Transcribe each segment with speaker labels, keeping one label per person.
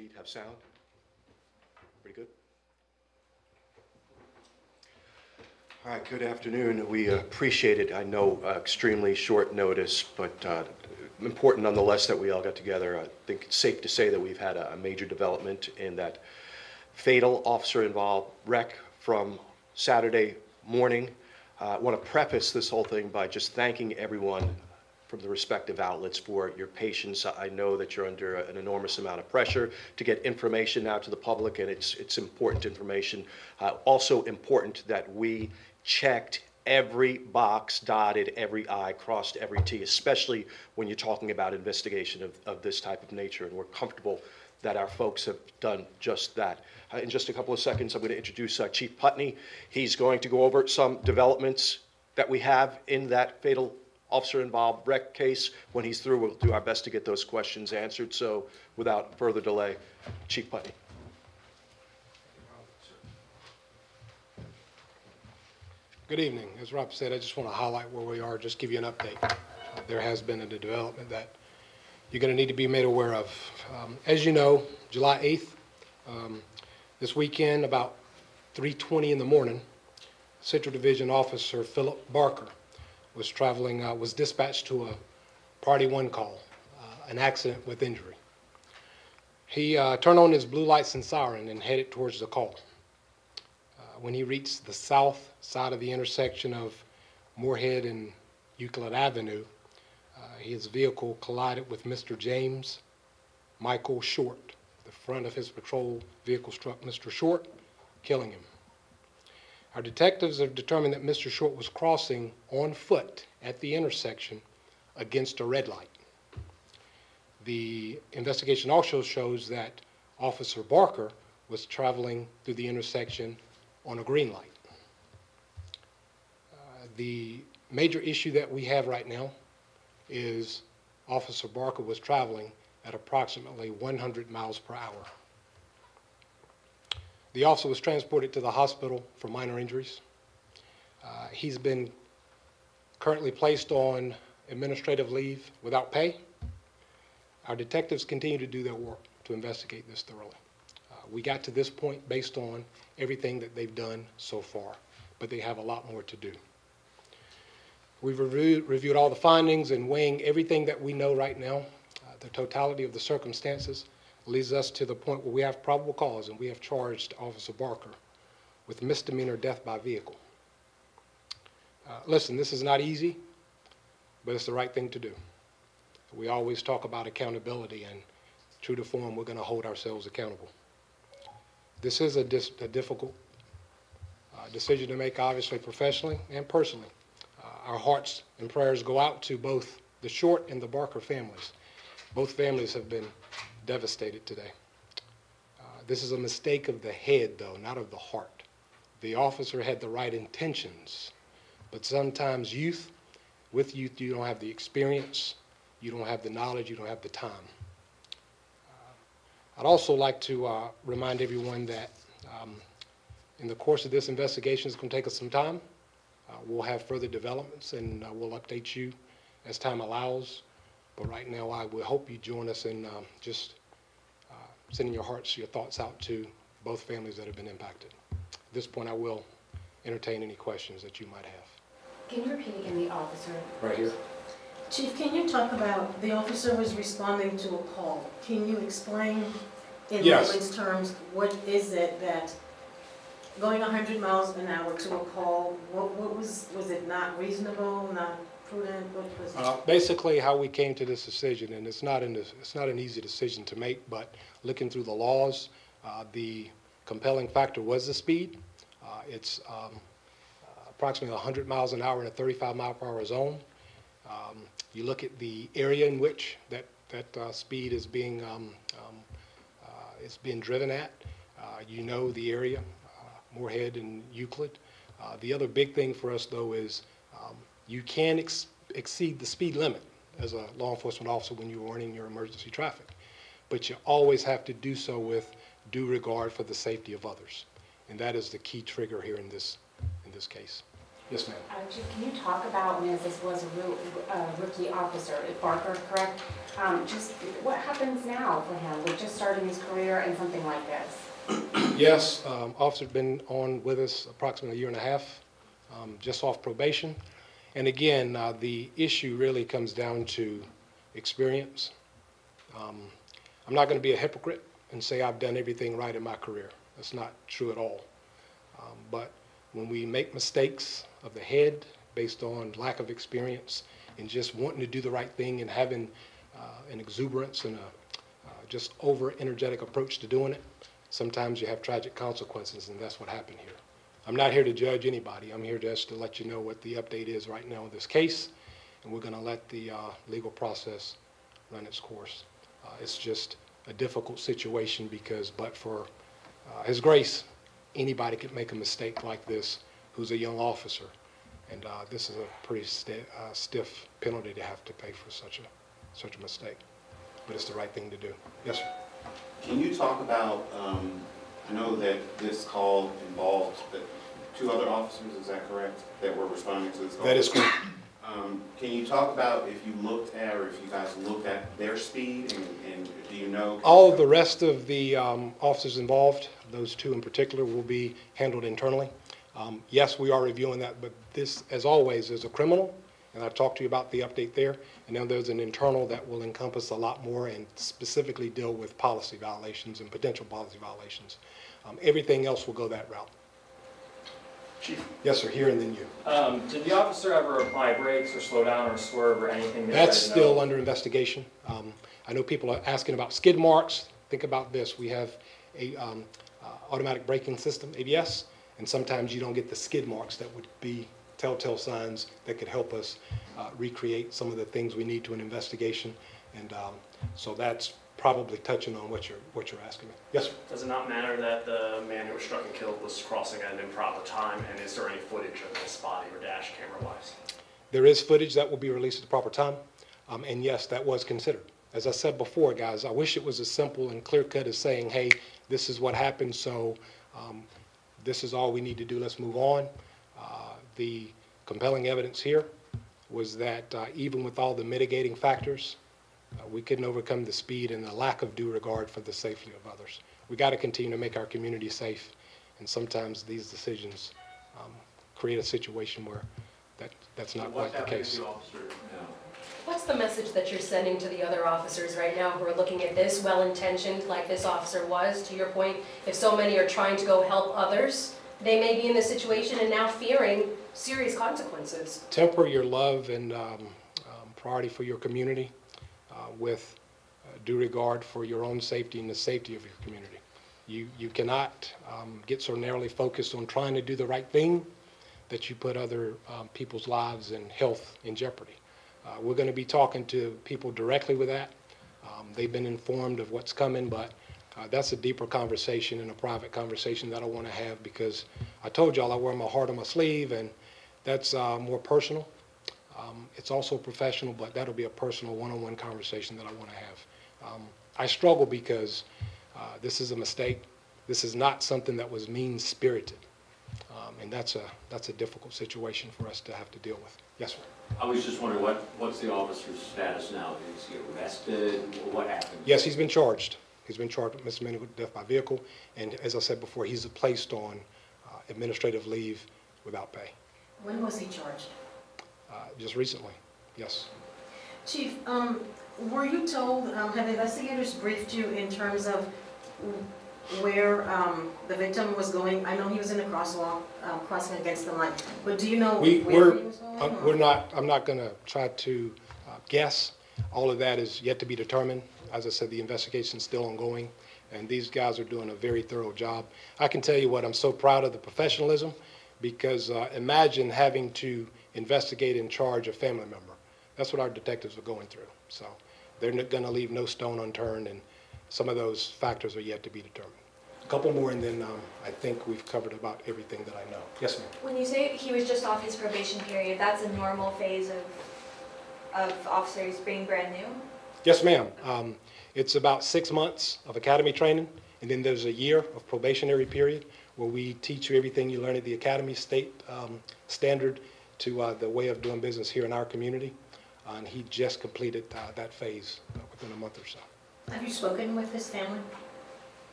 Speaker 1: speed, have sound. Pretty good. All right, good afternoon. We appreciate it. I know extremely short notice, but important nonetheless that we all got together. I think it's safe to say that we've had a major development in that fatal officer-involved wreck from Saturday morning. I want to preface this whole thing by just thanking everyone from the respective outlets for your patience. I know that you're under an enormous amount of pressure to get information out to the public, and it's important information. Also important that we checked every box, dotted every I, crossed every T, especially when you're talking about investigation of this type of nature, and we're comfortable that our folks have done just that. In just a couple of seconds, I'm going to introduce Chief Putney. He's going to go over some developments that we have in that fatal officer-involved wreck case. When he's through, we'll do our best to get those questions answered. So without further delay, Chief Putney.
Speaker 2: Good evening. As Rob said, I just want to highlight where we are, just give you an update. There has been a development that you're going to need to be made aware of. As you know, July 8th, this weekend, about 3:20 in the morning, Central Division Officer Philip Barker was traveling, was dispatched to a Party 1 call, an accident with injury. He turned on his blue lights and siren and headed towards the call. When he reached the south side of the intersection of Moorhead and Euclid Avenue, his vehicle collided with Mr. James Michael Short. The front of his patrol vehicle struck Mr. Short, killing him. Our detectives have determined that Mr. Short was crossing on foot at the intersection against a red light. The investigation also shows that Officer Barker was traveling through the intersection on a green light. The major issue that we have right now is Officer Barker was traveling at approximately 100 miles per hour. The officer was transported to the hospital for minor injuries. He's been currently placed on administrative leave without pay. Our detectives continue to do their work to investigate this thoroughly. We got to this point based on everything that they've done so far, but they have a lot more to do. We've reviewed all the findings and weighing everything that we know right now. The totality of the circumstances leads us to the point where we have probable cause and we have charged Officer Barker with misdemeanor death by vehicle. Listen, this is not easy, but it's the right thing to do. We always talk about accountability, and true to form, we're going to hold ourselves accountable. This is a difficult decision to make, obviously, professionally and personally. Our hearts and prayers go out to both the Short and the Barker families. Both families have been devastated today. This is a mistake of the head, though, not of the heart. The officer had the right intentions, but sometimes with youth, you don't have the experience, you don't have the knowledge, you don't have the time. I'd also like to remind everyone that in the course of this investigation, it's going to take us some time. We'll have further developments, and we'll update you as time allows. But right now, I would hope you join us in just sending your hearts, your thoughts out to both families that have been impacted. At this point, I will entertain any questions that you might have.
Speaker 3: Can you repeat again the officer?
Speaker 2: Right here.
Speaker 3: Chief, can you talk about the officer was responding to a call? Can you explain in layman's terms what is it that going 100 miles an hour to a call, what was it not reasonable, not prudent? What was it?
Speaker 2: Basically, how we came to this decision, and it's not an easy decision to make, but looking through the laws, the compelling factor was the speed. It's approximately 100 miles an hour in a 35 mile per hour zone. You look at the area in which that speed is being driven at. You know the area, Moorhead and Euclid. The other big thing for us, though, is you can exceed the speed limit as a law enforcement officer when you're running your emergency traffic, but you always have to do so with due regard for the safety of others, and that is the key trigger here in this case. Yes, ma'am.
Speaker 4: Chief, can you talk about, as this was a rookie officer, Barker, correct? Just what happens now for him with just starting his career and something like this?
Speaker 2: Yes, officer's been on with us approximately a year and a half, just off probation. And again, the issue really comes down to experience. I'm not going to be a hypocrite and say I've done everything right in my career. That's not true at all. But when we make mistakes of the head based on lack of experience and just wanting to do the right thing and having an exuberance and a just over-energetic approach to doing it, sometimes you have tragic consequences, and that's what happened here. I'm not here to judge anybody. I'm here just to let you know what the update is right now in this case, and we're going to let the legal process run its course. It's just a difficult situation because, but for His grace, anybody could make a mistake like this who's a young officer, and this is a pretty stiff penalty to have to pay for such a mistake. But it's the right thing to do. Yes, sir.
Speaker 5: Can you talk about, I know that this call involved two other officers, is that correct, that were responding to this call?
Speaker 2: That is correct.
Speaker 5: Can you talk about if you looked at, or if you guys looked at their speed, and do you know?
Speaker 2: All the rest of the officers involved, those two in particular, will be handled internally. Yes, we are reviewing that, but this, as always, is a criminal, and I talked to you about the update there, and now there's an internal that will encompass a lot more and specifically deal with policy violations and potential policy violations. Everything else will go that route.
Speaker 6: Chief,
Speaker 2: Yes, sir, here and then you.
Speaker 6: did the officer ever apply brakes or slow down or swerve or anything?
Speaker 2: That's still under investigation. I know people are asking about skid marks. Think about this. We have a automatic braking system, ABS, and sometimes you don't get the skid marks that would be telltale signs that could help us recreate some of the things we need to an investigation. And so that's probably touching on what you're asking me. Yes, sir.
Speaker 7: Does it not matter that the man who was struck and killed was crossing at an improper time, and is there any footage of this body or dash camera-wise?
Speaker 2: There is footage that will be released at the proper time, and yes, that was considered. As I said before, guys, I wish it was as simple and clear-cut as saying, hey, this is what happened, so this is all we need to do, let's move on. The compelling evidence here was that even with all the mitigating factors, we couldn't overcome the speed and the lack of due regard for the safety of others. We got to continue to make our community safe, and sometimes these decisions create a situation where that's not quite the case.
Speaker 8: What's the message that you're sending to the other officers right now who are looking at this, well-intentioned like this officer was? To your point, if so many are trying to go help others, they may be in this situation and now fearing serious consequences.
Speaker 2: Temper your love and priority for your community with due regard for your own safety and the safety of your community. You cannot get so narrowly focused on trying to do the right thing that you put other people's lives and health in jeopardy. We're going to be talking to people directly with that. They've been informed of what's coming, but that's a deeper conversation and a private conversation that I want to have, because I told y'all I wear my heart on my sleeve, and that's more personal. It's also professional, but that'll be a personal one-on-one conversation that I want to have. I struggle because this is a mistake. This is not something that was mean-spirited, and that's a difficult situation for us to have to deal with. Yes, sir.
Speaker 9: I was just wondering, what's the officer's status now? Is he arrested? What happened?
Speaker 2: Yes, he's been charged. He's been charged with misdemeanor death by vehicle, and as I said before, he's placed on administrative leave without pay.
Speaker 3: When was he charged?
Speaker 2: Just recently, yes.
Speaker 3: Chief, were you told, have investigators briefed you in terms of where the victim was going? I know he was in a crosswalk, crossing against the line, but do you know where he was going?
Speaker 2: I'm not going to try to guess. All of that is yet to be determined. As I said, the investigation is still ongoing, and these guys are doing a very thorough job. I can tell you what, I'm so proud of the professionalism, because imagine having to investigate and charge a family member. That's what our detectives are going through. So they're going to leave no stone unturned, and some of those factors are yet to be determined. A couple more, and then I think we've covered about everything that I know. Yes, ma'am.
Speaker 10: When you say he was just off his probation period, that's a normal phase of officers being brand new?
Speaker 2: Yes, ma'am. It's about 6 months of academy training, and then there's a year of probationary period where we teach you everything you learn at the academy, state standard to the way of doing business here in our community. And he just completed that phase within a month or so.
Speaker 3: Have you spoken with his family?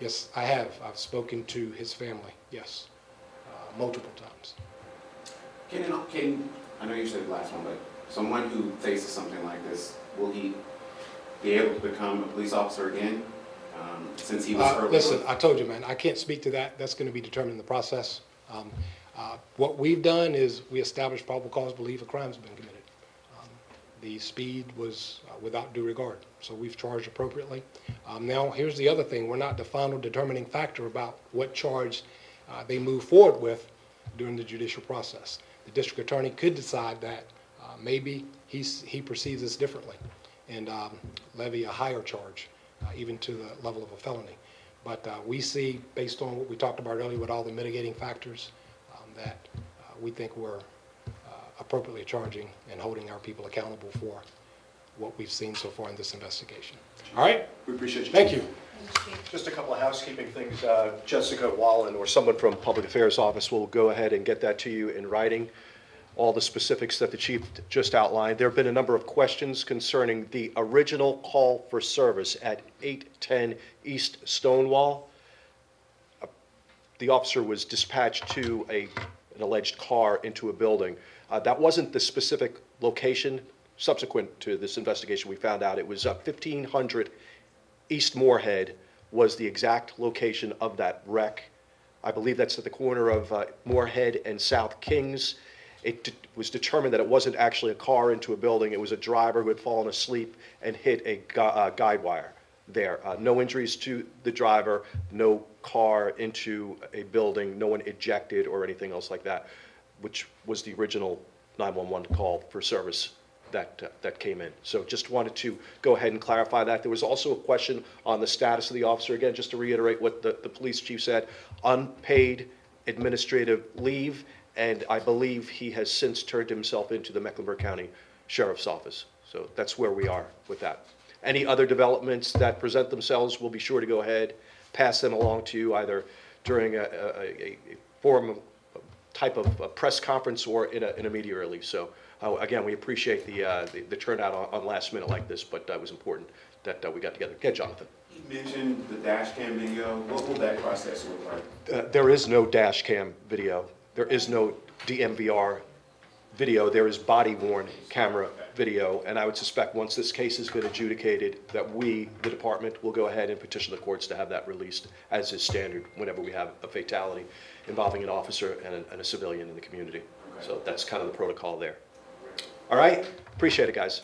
Speaker 2: Yes, I have. I've spoken to his family, yes, multiple times.
Speaker 5: I know you said the last one, but someone who faces something like this, will he be able to become a police officer again, since he was hurt?
Speaker 2: Listen, I told you, man, I can't speak to that. That's going to be determined in the process. What we've done is we established probable cause to believe a crime's been committed. The speed was without due regard, so we've charged appropriately. Now, here's the other thing. We're not the final determining factor about what charge they move forward with during the judicial process. The district attorney could decide that maybe he perceives this differently and levy a higher charge, even to the level of a felony. But we see, based on what we talked about earlier with all the mitigating factors, that we think we're appropriately charging and holding our people accountable for what we've seen so far in this investigation. All right?
Speaker 1: We appreciate you.
Speaker 2: Thank you.
Speaker 1: Just a couple of housekeeping things. Jessica Wallen or someone from Public Affairs Office will go ahead and get that to you in writing, all the specifics that the chief just outlined. There have been a number of questions concerning the original call for service at 810 East Stonewall. The officer was dispatched to an alleged car into a building. That wasn't the specific location. Subsequent to this investigation, we found out it was 1500 East Moorhead was the exact location of that wreck. I believe that's at the corner of Moorhead and South Kings. It was determined that it wasn't actually a car into a building. It was a driver who had fallen asleep and hit a guide wire there. No injuries to the driver, no car into a building, no one ejected or anything else like that, which was the original 911 call for service that came in. So just wanted to go ahead and clarify that. There was also a question on the status of the officer. Again, just to reiterate what the police chief said, unpaid administrative leave, and I believe he has since turned himself into the Mecklenburg County Sheriff's Office. So that's where we are with that. Any other developments that present themselves, we'll be sure to go ahead, pass them along to you either during a forum type of a press conference or in a media release. So again, we appreciate the turnout on last minute like this, but it was important that we got together. Okay, Jonathan.
Speaker 5: You mentioned the dash cam video. What will that process look like?
Speaker 1: There is no dash cam video. There is no DMVR video. There is body-worn camera video, and I would suspect once this case has been adjudicated that we, the department, will go ahead and petition the courts to have that released as is standard whenever we have a fatality involving an officer and a civilian in the community. Okay. So that's kind of the protocol there. All right? Appreciate it, guys.